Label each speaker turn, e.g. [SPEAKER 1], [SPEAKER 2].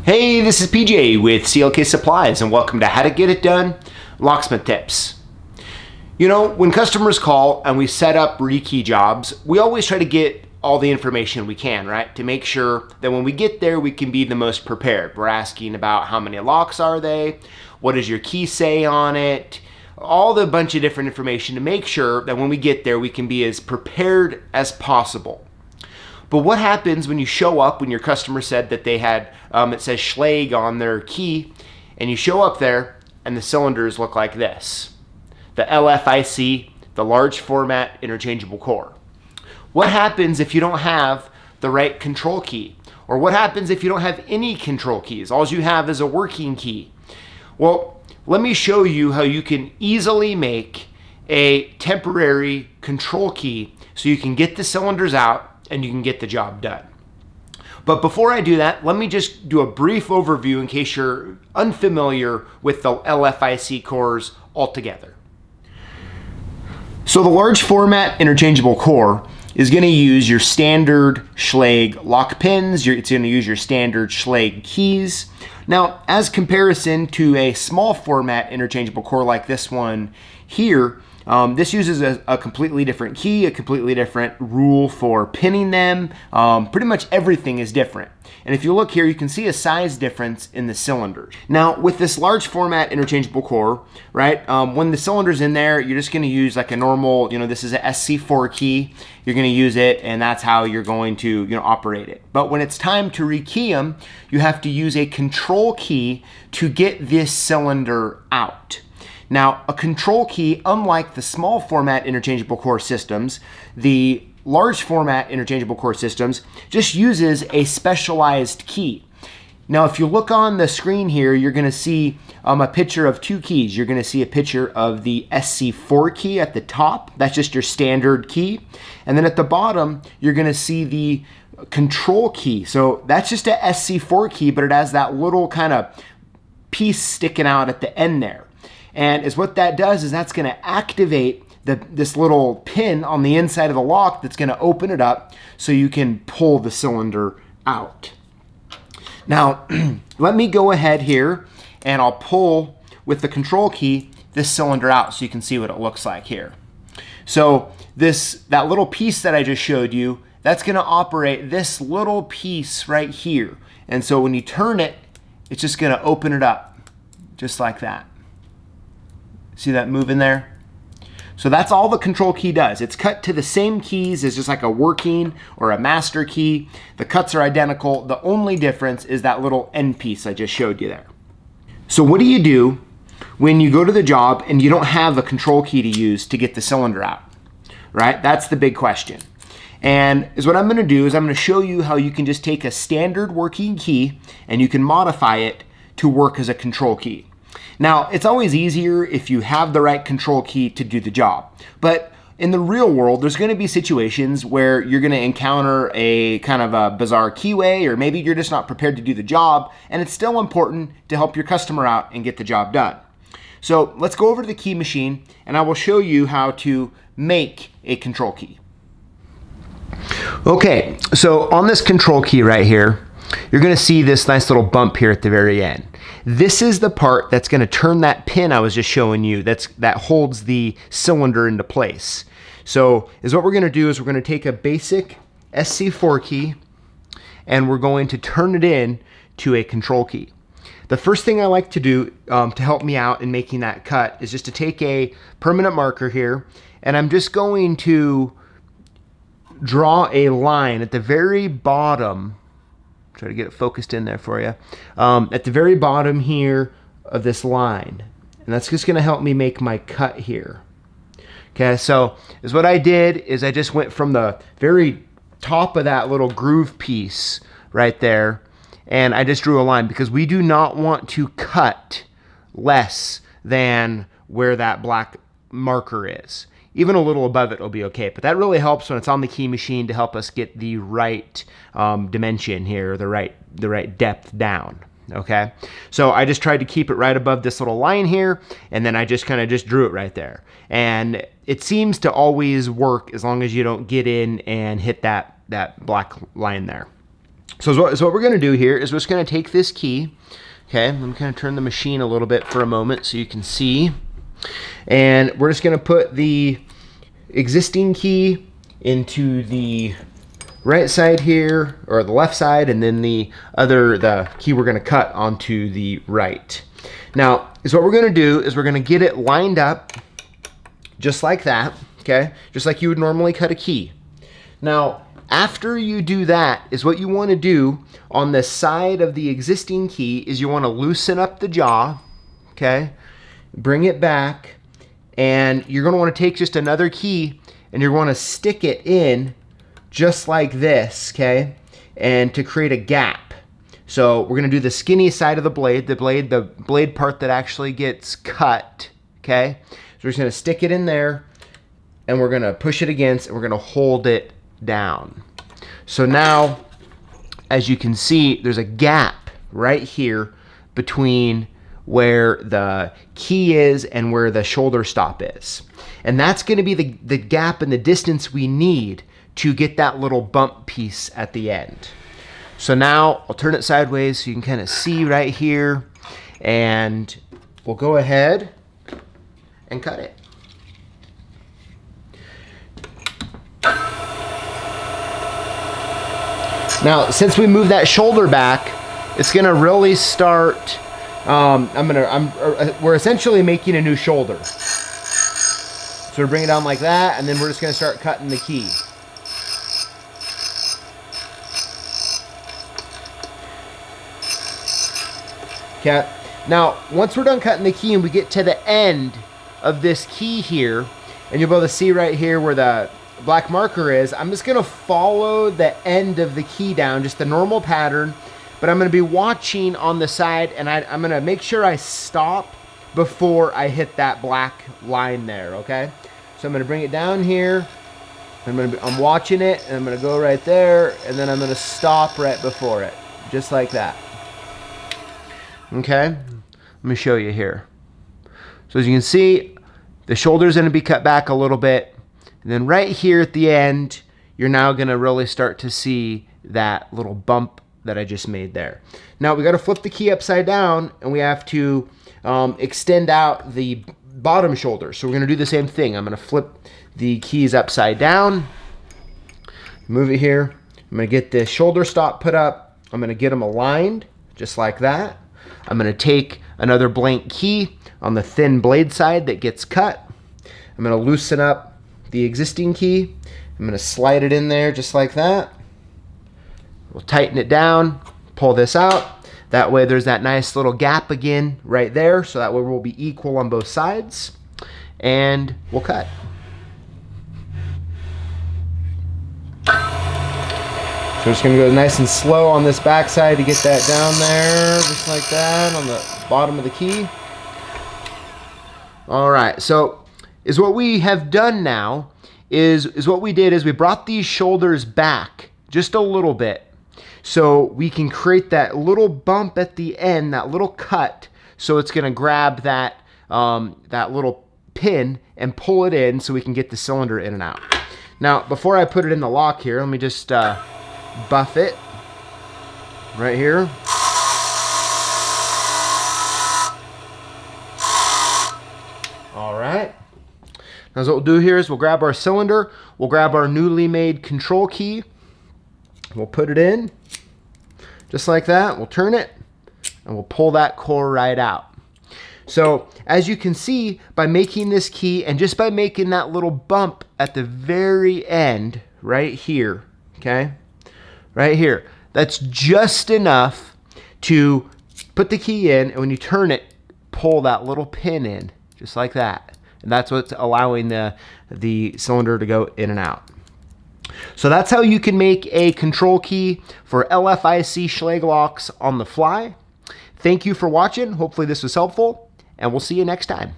[SPEAKER 1] Hey, this is PJ with CLK Supplies and welcome to How to Get It Done Locksmith Tips. You know, when customers call and we set up rekey jobs, we always try to get all the information we can, right? To make sure that when we get there, we can be the most prepared. We're asking about how many locks are they? What does your key say on it? All the bunch of different information to make sure that when we get there, we can be as prepared as possible. But what happens when you show up when your customer said that they had, it says Schlage on their key, and you show up there and the cylinders look like this? The LFIC, the large format interchangeable core. What happens if you don't have the right control key? Or what happens if you don't have any control keys? All you have is a working key. Well, let me show you how you can easily make a temporary control key so you can get the cylinders out and you can get the job done. But before I do that, let me just do a brief overview in case you're unfamiliar with the LFIC cores altogether. So the large format interchangeable core is going to use your standard Schlage lock pins. It's going to use your standard Schlage keys. Now, as comparison to a small format interchangeable core like this one here, this uses a completely different key, a completely different rule for pinning them. Pretty much everything is different. And if you look here, you can see a size difference in the cylinders. Now, with this large format interchangeable core, right, when the cylinder's in there, you're just gonna use like a normal, this is a SC4 key. You're gonna use it, and that's how you're going to, operate it. But when it's time to rekey them, you have to use a control key to get this cylinder out. Now, a control key, unlike the small format interchangeable core systems, the large format interchangeable core systems just uses a specialized key. Now, if you look on the screen here, you're going to see a picture of two keys. You're going to see a picture of the SC4 key at the top. That's just your standard key. And then at the bottom, you're going to see the control key. So that's just a SC4 key, but it has that little kind of piece sticking out at the end there. And what that does is that's going to activate this little pin on the inside of the lock that's going to open it up so you can pull the cylinder out. Now, let me go ahead here and I'll pull with the control key this cylinder out so you can see what it looks like here. So that little piece that I just showed you, that's going to operate this little piece right here. And so when you turn it, it's just going to open it up just like that. See that moving there? So that's all the control key does. It's cut to the same keys as just like a working or a master key. The cuts are identical. The only difference is that little end piece I just showed you there. So what do you do when you go to the job and you don't have a control key to use to get the cylinder out, right? That's the big question. And what I'm going to do is I'm going to show you how you can just take a standard working key and you can modify it to work as a control key. Now, it's always easier if you have the right control key to do the job. But in the real world, there's going to be situations where you're going to encounter a kind of a bizarre keyway, or maybe you're just not prepared to do the job, and it's still important to help your customer out and get the job done. So let's go over to the key machine, and I will show you how to make a control key. Okay, so on this control key right here, you're going to see this nice little bump here at the very end. This is the part that's going to turn that pin I was just showing you that holds the cylinder into place. So what we're going to do is we're going to take a basic SC4 key and we're going to turn it in to a control key. The first thing I like to do to help me out in making that cut is just to take a permanent marker here, and I'm just going to draw a line at the very bottom. Try to get it focused in there for you. At the very bottom here of this line. And that's just gonna help me make my cut here. Okay, so what I did is I just went from the very top of that little groove piece right there, and I just drew a line because we do not want to cut less than where that black marker is. Even a little above it will be okay, but that really helps when it's on the key machine to help us get the right dimension here, the right depth down. Okay, so I just tried to keep it right above this little line here, and then I just kind of drew it right there. And it seems to always work as long as you don't get in and hit that black line there. So what we're gonna do here is we're just gonna take this key, okay, I'm gonna turn the machine a little bit for a moment so you can see. And we're just gonna put the existing key into the right side here, or the left side, and then the key we're gonna cut onto the right. Now, what we're gonna do is we're gonna get it lined up just like that, okay? Just like you would normally cut a key. Now, after you do that, is what you wanna do on the side of the existing key is you wanna loosen up the jaw, okay? Bring it back, and you're gonna wanna take just another key and you're gonna stick it in just like this, okay? And to create a gap. So we're gonna do the skinny side of the blade part that actually gets cut, okay? So we're just gonna stick it in there and we're gonna push it against and we're gonna hold it down. So now, as you can see, there's a gap right here between where the key is and where the shoulder stop is. And that's gonna be the gap and the distance we need to get that little bump piece at the end. So now I'll turn it sideways so you can kind of see right here, and we'll go ahead and cut it. Now, since we moved that shoulder back, it's gonna really start, we're essentially making a new shoulder. So we're bringing it down like that, and then we're just gonna start cutting the key. Okay. Now, once we're done cutting the key and we get to the end of this key here, and you'll be able to see right here where the black marker is, I'm just gonna follow the end of the key down, just the normal pattern, but I'm gonna be watching on the side, and I'm gonna make sure I stop before I hit that black line there, okay? So I'm gonna bring it down here, I'm watching it, and I'm gonna go right there, and then I'm gonna stop right before it, just like that. Okay, let me show you here. So as you can see, the shoulder's gonna be cut back a little bit, and then right here at the end, you're now gonna really start to see that little bump that I just made there. Now we gotta flip the key upside down, and we have to extend out the bottom shoulder. So we're gonna do the same thing. I'm gonna flip the keys upside down, move it here. I'm gonna get the shoulder stop put up. I'm gonna get them aligned, just like that. I'm gonna take another blank key on the thin blade side that gets cut. I'm gonna loosen up the existing key. I'm gonna slide it in there just like that. We'll tighten it down, pull this out. That way there's that nice little gap again right there, so that way we'll be equal on both sides. And we'll cut. So we're just gonna go nice and slow on this back side to get that down there, just like that, on the bottom of the key. All right, so what we have done now is what we did is we brought these shoulders back just a little bit so we can create that little bump at the end, that little cut, so it's gonna grab that, that little pin and pull it in so we can get the cylinder in and out. Now, before I put it in the lock here, let me just buff it right here. All right. Now what we'll do here is we'll grab our cylinder, we'll grab our newly made control key, we'll put it in just like that, we'll turn it, and we'll pull that core right out. So as you can see, by making this key and just by making that little bump at the very end right here, okay, right here, that's just enough to put the key in, and when you turn it, pull that little pin in just like that, and that's what's allowing the cylinder to go in and out. So that's how you can make a control key for LFIC Schlage locks on the fly. Thank you for watching. Hopefully this was helpful, and we'll see you next time.